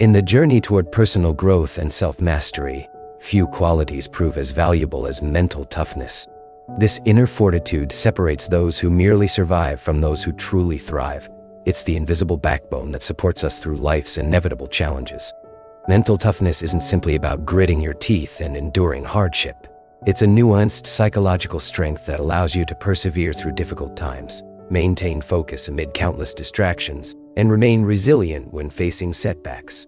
In the journey toward personal growth and self-mastery, few qualities prove as valuable as mental toughness. This inner fortitude separates those who merely survive from those who truly thrive. It's the invisible backbone that supports us through life's inevitable challenges. Mental toughness isn't simply about gritting your teeth and enduring hardship. It's a nuanced psychological strength that allows you to persevere through difficult times, maintain focus amid countless distractions, and remain resilient when facing setbacks.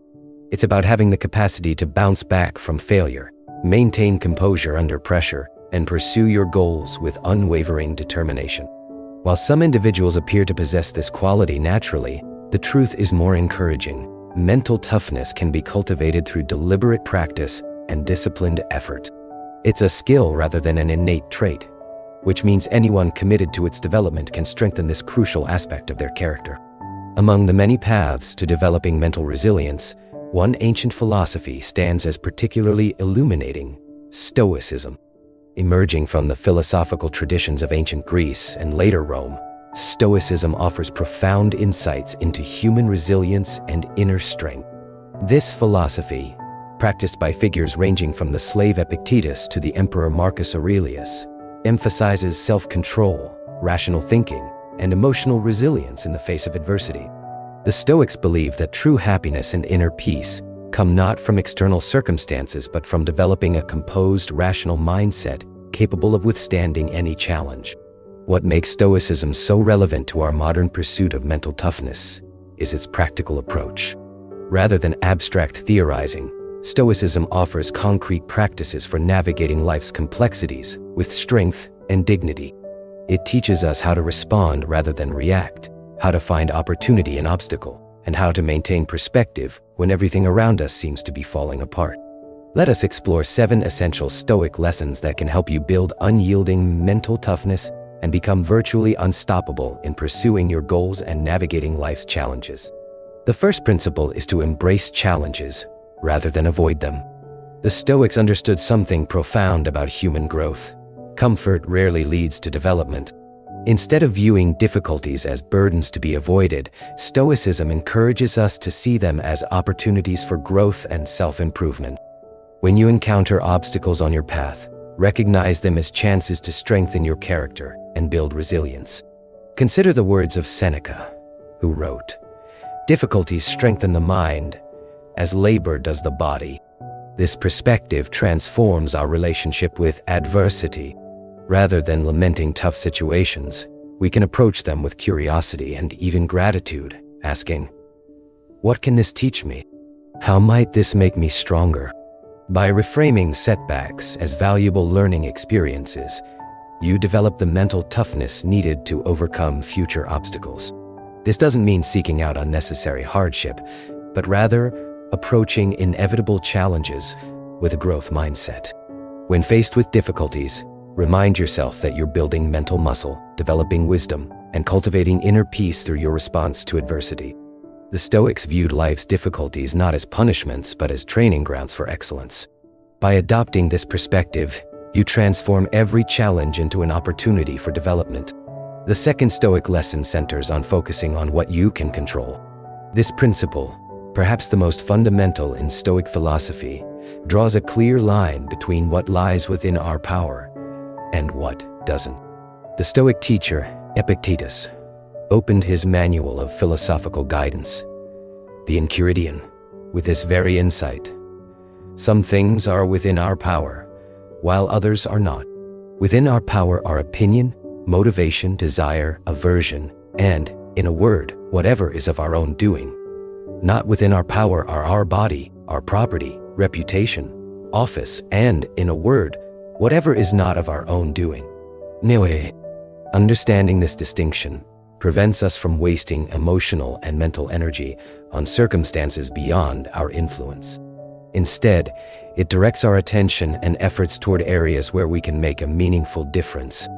It's about having the capacity to bounce back from failure, maintain composure under pressure, and pursue your goals with unwavering determination. While some individuals appear to possess this quality naturally, the truth is more encouraging. Mental toughness can be cultivated through deliberate practice and disciplined effort. It's a skill rather than an innate trait, which means anyone committed to its development can strengthen this crucial aspect of their character. Among the many paths to developing mental resilience, one ancient philosophy stands as particularly illuminating: Stoicism. Emerging from the philosophical traditions of ancient Greece and later Rome, Stoicism offers profound insights into human resilience and inner strength. This philosophy, practiced by figures ranging from the slave Epictetus to the Emperor Marcus Aurelius, emphasizes self-control, rational thinking, and emotional resilience in the face of adversity. The Stoics believe that true happiness and inner peace come not from external circumstances but from developing a composed, rational mindset capable of withstanding any challenge. What makes Stoicism so relevant to our modern pursuit of mental toughness is its practical approach. Rather than abstract theorizing, Stoicism offers concrete practices for navigating life's complexities with strength and dignity. It teaches us how to respond rather than react, how to find opportunity in obstacle, and how to maintain perspective when everything around us seems to be falling apart. Let us explore 7 essential Stoic lessons that can help you build unyielding mental toughness and become virtually unstoppable in pursuing your goals and navigating life's challenges. The first principle is to embrace challenges rather than avoid them. The Stoics understood something profound about human growth. Comfort rarely leads to development. Instead of viewing difficulties as burdens to be avoided, Stoicism encourages us to see them as opportunities for growth and self-improvement. When you encounter obstacles on your path, recognize them as chances to strengthen your character and build resilience. Consider the words of Seneca, who wrote, "Difficulties strengthen the mind, as labor does the body." This perspective transforms our relationship with adversity. Rather than lamenting tough situations, we can approach them with curiosity and even gratitude, asking, "What can this teach me? How might this make me stronger?" By reframing setbacks as valuable learning experiences, you develop the mental toughness needed to overcome future obstacles. This doesn't mean seeking out unnecessary hardship, but rather approaching inevitable challenges with a growth mindset. When faced with difficulties, remind yourself that you're building mental muscle, developing wisdom, and cultivating inner peace through your response to adversity. The Stoics viewed life's difficulties not as punishments but as training grounds for excellence. By adopting this perspective, you transform every challenge into an opportunity for development. The second Stoic lesson centers on focusing on what you can control. This principle, perhaps the most fundamental in Stoic philosophy, draws a clear line between what lies within our power and what doesn't. The Stoic teacher, Epictetus, opened his manual of philosophical guidance, the Enchiridion, with this very insight. Some things are within our power, while others are not. Within our power are opinion, motivation, desire, aversion, and, in a word, whatever is of our own doing. Not within our power are our body, our property, reputation, office, and, in a word, whatever is not of our own doing. Understanding this distinction prevents us from wasting emotional and mental energy on circumstances beyond our influence. Instead, it directs our attention and efforts toward areas where we can make a meaningful difference.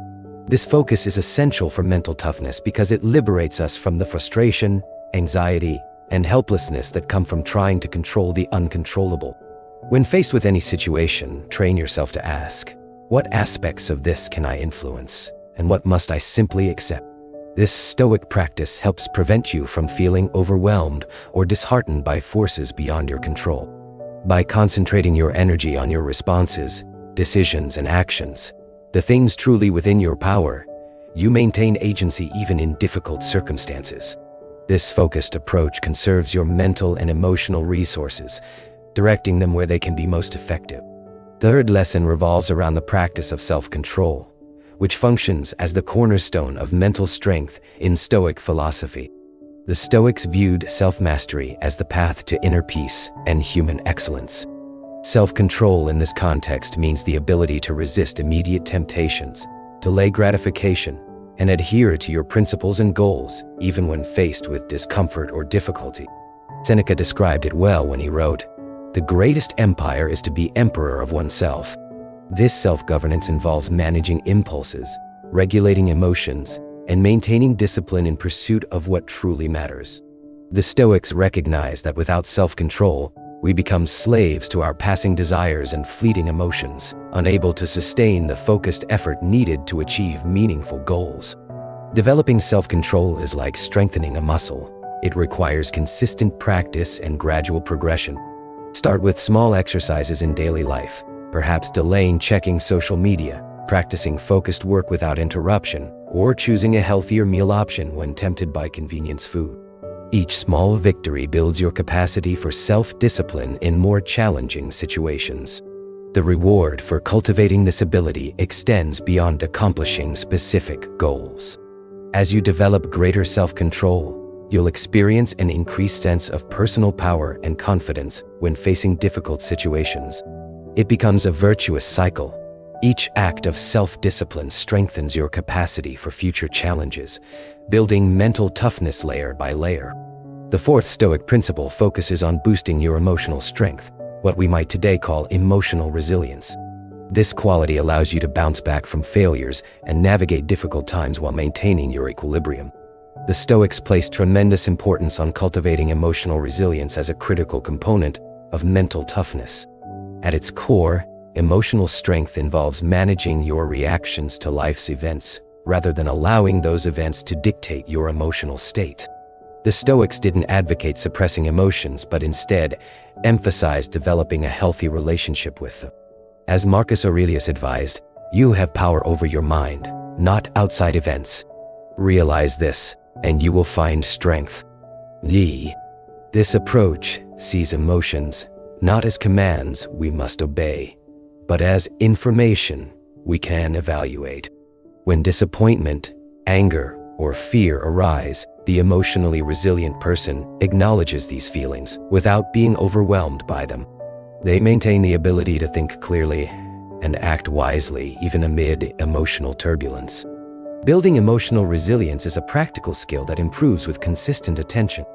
This focus is essential for mental toughness because it liberates us from the frustration, anxiety, and helplessness that come from trying to control the uncontrollable. When faced with any situation, train yourself to ask, what aspects of this can I influence, and what must I simply accept? This Stoic practice helps prevent you from feeling overwhelmed or disheartened by forces beyond your control. By concentrating your energy on your responses, decisions, and actions, the things truly within your power, you maintain agency even in difficult circumstances. This focused approach conserves your mental and emotional resources, directing them where they can be most effective. The third lesson revolves around the practice of self-control, which functions as the cornerstone of mental strength in Stoic philosophy. The Stoics viewed self-mastery as the path to inner peace and human excellence. Self-control in this context means the ability to resist immediate temptations, delay gratification, and adhere to your principles and goals, even when faced with discomfort or difficulty. Seneca described it well when he wrote, "The greatest empire is to be emperor of oneself." This self-governance involves managing impulses, regulating emotions, and maintaining discipline in pursuit of what truly matters. The Stoics recognize that without self-control, we become slaves to our passing desires and fleeting emotions, unable to sustain the focused effort needed to achieve meaningful goals. Developing self-control is like strengthening a muscle. It requires consistent practice and gradual progression. Start with small exercises in daily life, perhaps delaying checking social media, practicing focused work without interruption, or choosing a healthier meal option when tempted by convenience food. Each small victory builds your capacity for self-discipline in more challenging situations. The reward for cultivating this ability extends beyond accomplishing specific goals. As you develop greater self-control, you'll experience an increased sense of personal power and confidence when facing difficult situations. It becomes a virtuous cycle. Each act of self-discipline strengthens your capacity for future challenges, building mental toughness layer by layer. The fourth Stoic principle focuses on boosting your emotional strength, what we might today call emotional resilience. This quality allows you to bounce back from failures and navigate difficult times while maintaining your equilibrium. The Stoics place tremendous importance on cultivating emotional resilience as a critical component of mental toughness. At its core, emotional strength involves managing your reactions to life's events, rather than allowing those events to dictate your emotional state. The Stoics didn't advocate suppressing emotions, but instead emphasized developing a healthy relationship with them. As Marcus Aurelius advised, you have power over your mind, not outside events. Realize this, and you will find strength. This approach sees emotions not as commands we must obey, but as information we can evaluate. When disappointment, anger, or fear arise, the emotionally resilient person acknowledges these feelings without being overwhelmed by them. They maintain the ability to think clearly and act wisely even amid emotional turbulence. Building emotional resilience is a practical skill that improves with consistent attention.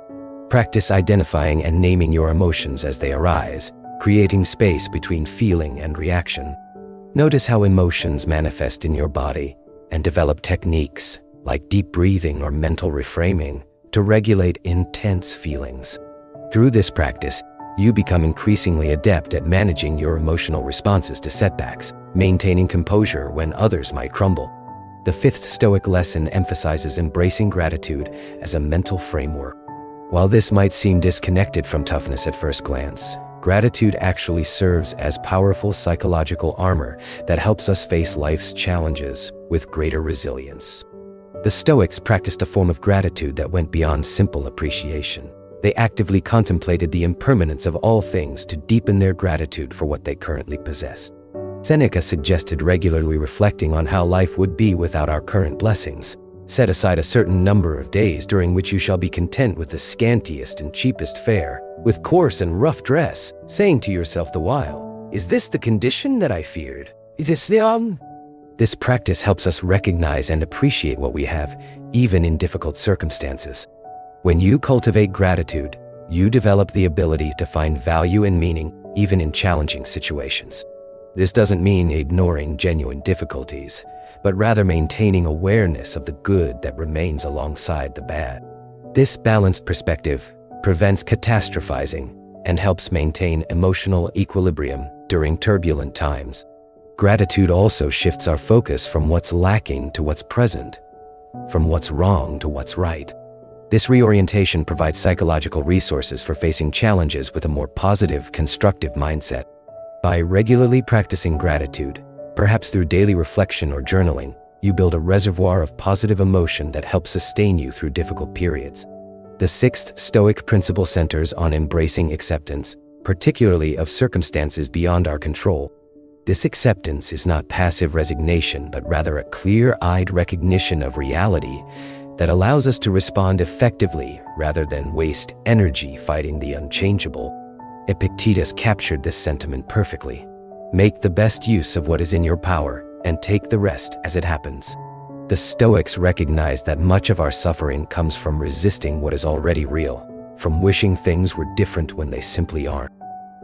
Practice identifying and naming your emotions as they arise, creating space between feeling and reaction. Notice how emotions manifest in your body, and develop techniques like deep breathing or mental reframing to regulate intense feelings. Through this practice, you become increasingly adept at managing your emotional responses to setbacks, maintaining composure when others might crumble. The fifth Stoic lesson emphasizes embracing gratitude as a mental framework. While this might seem disconnected from toughness at first glance, gratitude actually serves as powerful psychological armor that helps us face life's challenges with greater resilience. The Stoics practiced a form of gratitude that went beyond simple appreciation. They actively contemplated the impermanence of all things to deepen their gratitude for what they currently possessed. Seneca suggested regularly reflecting on how life would be without our current blessings. Set aside a certain number of days during which you shall be content with the scantiest and cheapest fare, with coarse and rough dress, saying to yourself the while, "Is this the condition that I feared? This practice helps us recognize and appreciate what we have, even in difficult circumstances. When you cultivate gratitude, you develop the ability to find value and meaning, even in challenging situations. This doesn't mean ignoring genuine difficulties, but rather maintaining awareness of the good that remains alongside the bad. This balanced perspective prevents catastrophizing and helps maintain emotional equilibrium during turbulent times. Gratitude also shifts our focus from what's lacking to what's present. from what's wrong to what's right. This reorientation provides psychological resources for facing challenges with a more positive, constructive mindset. By regularly practicing gratitude, perhaps through daily reflection or journaling, you build a reservoir of positive emotion that helps sustain you through difficult periods. The sixth Stoic principle centers on embracing acceptance, particularly of circumstances beyond our control. This acceptance is not passive resignation, but rather a clear-eyed recognition of reality that allows us to respond effectively rather than waste energy fighting the unchangeable. Epictetus captured this sentiment perfectly. Make the best use of what is in your power and take the rest as it happens. The Stoics recognized that much of our suffering comes from resisting what is already real, from wishing things were different when they simply aren't.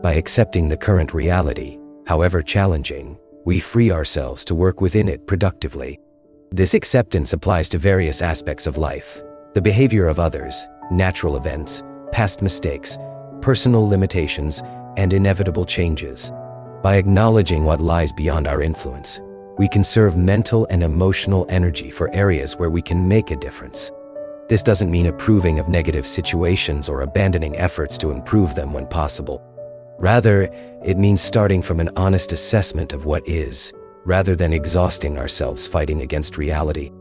By accepting the current reality, however challenging, we free ourselves to work within it productively. This acceptance applies to various aspects of life: the behavior of others, natural events, past mistakes, personal limitations, and inevitable changes. By acknowledging what lies beyond our influence, we conserve mental and emotional energy for areas where we can make a difference. This doesn't mean approving of negative situations or abandoning efforts to improve them when possible. Rather, it means starting from an honest assessment of what is, rather than exhausting ourselves fighting against reality.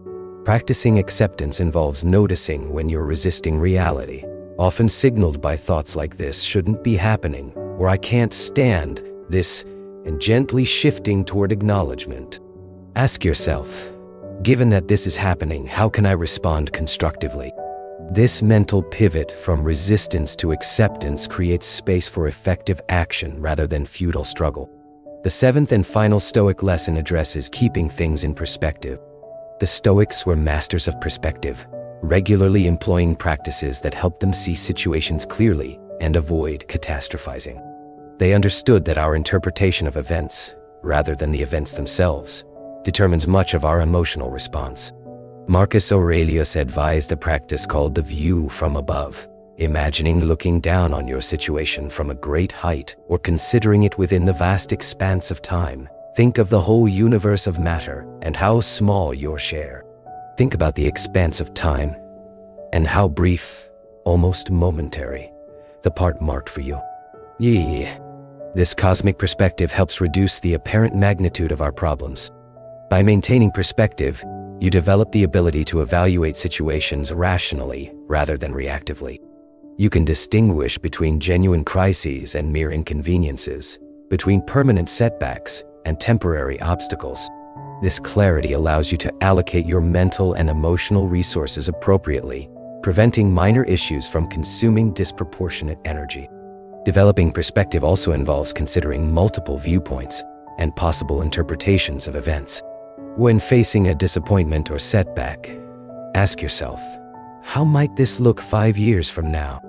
Practicing acceptance involves noticing when you're resisting reality, often signaled by thoughts like "this shouldn't be happening," or "I can't stand this," and gently shifting toward acknowledgement. Ask yourself, given that this is happening, how can I respond constructively? This mental pivot from resistance to acceptance creates space for effective action rather than futile struggle. The seventh and final Stoic lesson addresses keeping things in perspective. The Stoics were masters of perspective, regularly employing practices that helped them see situations clearly and avoid catastrophizing. They understood that our interpretation of events, rather than the events themselves, determines much of our emotional response. Marcus Aurelius advised a practice called the view from above, imagining looking down on your situation from a great height or considering it within the vast expanse of time. Think of the whole universe of matter and how small your share. Think about the expanse of time and how brief, almost momentary, the part marked for you. This cosmic perspective helps reduce the apparent magnitude of our problems. By maintaining perspective, you develop the ability to evaluate situations rationally rather than reactively. You can distinguish between genuine crises and mere inconveniences, between permanent setbacks and temporary obstacles. This clarity allows you to allocate your mental and emotional resources appropriately, preventing minor issues from consuming disproportionate energy. Developing perspective also involves considering multiple viewpoints and possible interpretations of events. When facing a disappointment or setback, ask yourself, how might this look 5 years from now?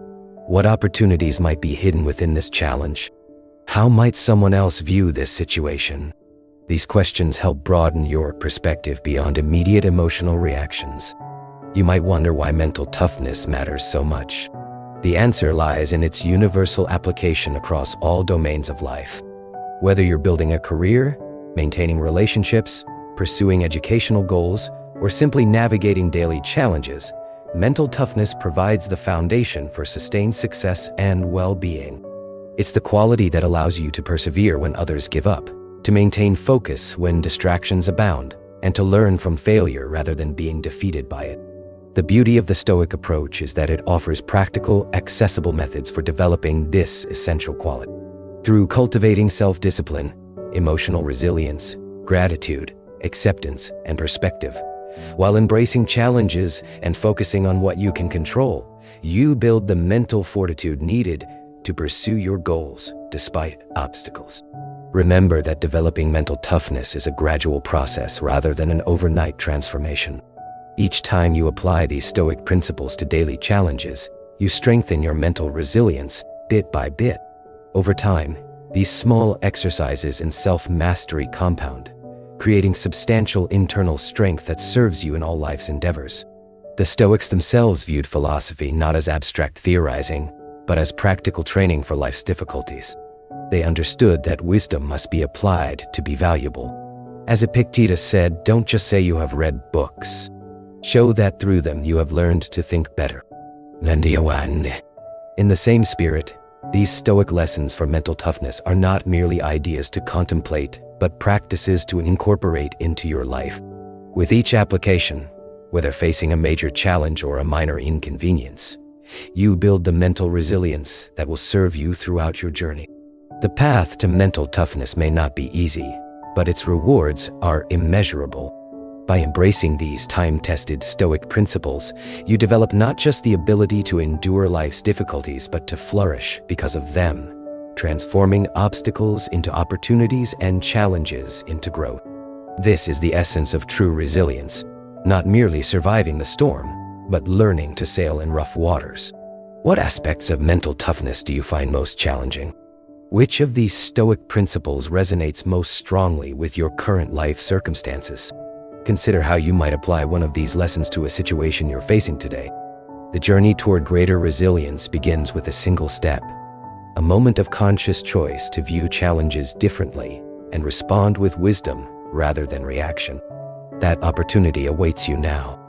What opportunities might be hidden within this challenge? How might someone else view this situation? These questions help broaden your perspective beyond immediate emotional reactions. You might wonder why mental toughness matters so much. The answer lies in its universal application across all domains of life. Whether you're building a career, maintaining relationships, pursuing educational goals, or simply navigating daily challenges, mental toughness provides the foundation for sustained success and well-being. It's the quality that allows you to persevere when others give up, to maintain focus when distractions abound, and to learn from failure rather than being defeated by it. The beauty of the Stoic approach is that it offers practical, accessible methods for developing this essential quality. Through cultivating self-discipline, emotional resilience, gratitude, acceptance, and perspective, while embracing challenges and focusing on what you can control, you build the mental fortitude needed to pursue your goals despite obstacles. Remember that developing mental toughness is a gradual process rather than an overnight transformation. Each time you apply these Stoic principles to daily challenges, you strengthen your mental resilience bit by bit. Over time, these small exercises in self-mastery compound, creating substantial internal strength that serves you in all life's endeavors. The Stoics themselves viewed philosophy not as abstract theorizing, but as practical training for life's difficulties. They understood that wisdom must be applied to be valuable. As Epictetus said, don't just say you have read books. Show that through them you have learned to think better. In the same spirit, these Stoic lessons for mental toughness are not merely ideas to contemplate, but practices to incorporate into your life. With each application, whether facing a major challenge or a minor inconvenience, you build the mental resilience that will serve you throughout your journey. The path to mental toughness may not be easy, but its rewards are immeasurable. By embracing these time-tested Stoic principles, you develop not just the ability to endure life's difficulties, but to flourish because of them, transforming obstacles into opportunities and challenges into growth. This is the essence of true resilience, not merely surviving the storm, but learning to sail in rough waters. What aspects of mental toughness do you find most challenging? Which of these Stoic principles resonates most strongly with your current life circumstances? Consider how you might apply one of these lessons to a situation you're facing today. The journey toward greater resilience begins with a single step, a moment of conscious choice to view challenges differently and respond with wisdom rather than reaction. That opportunity awaits you now.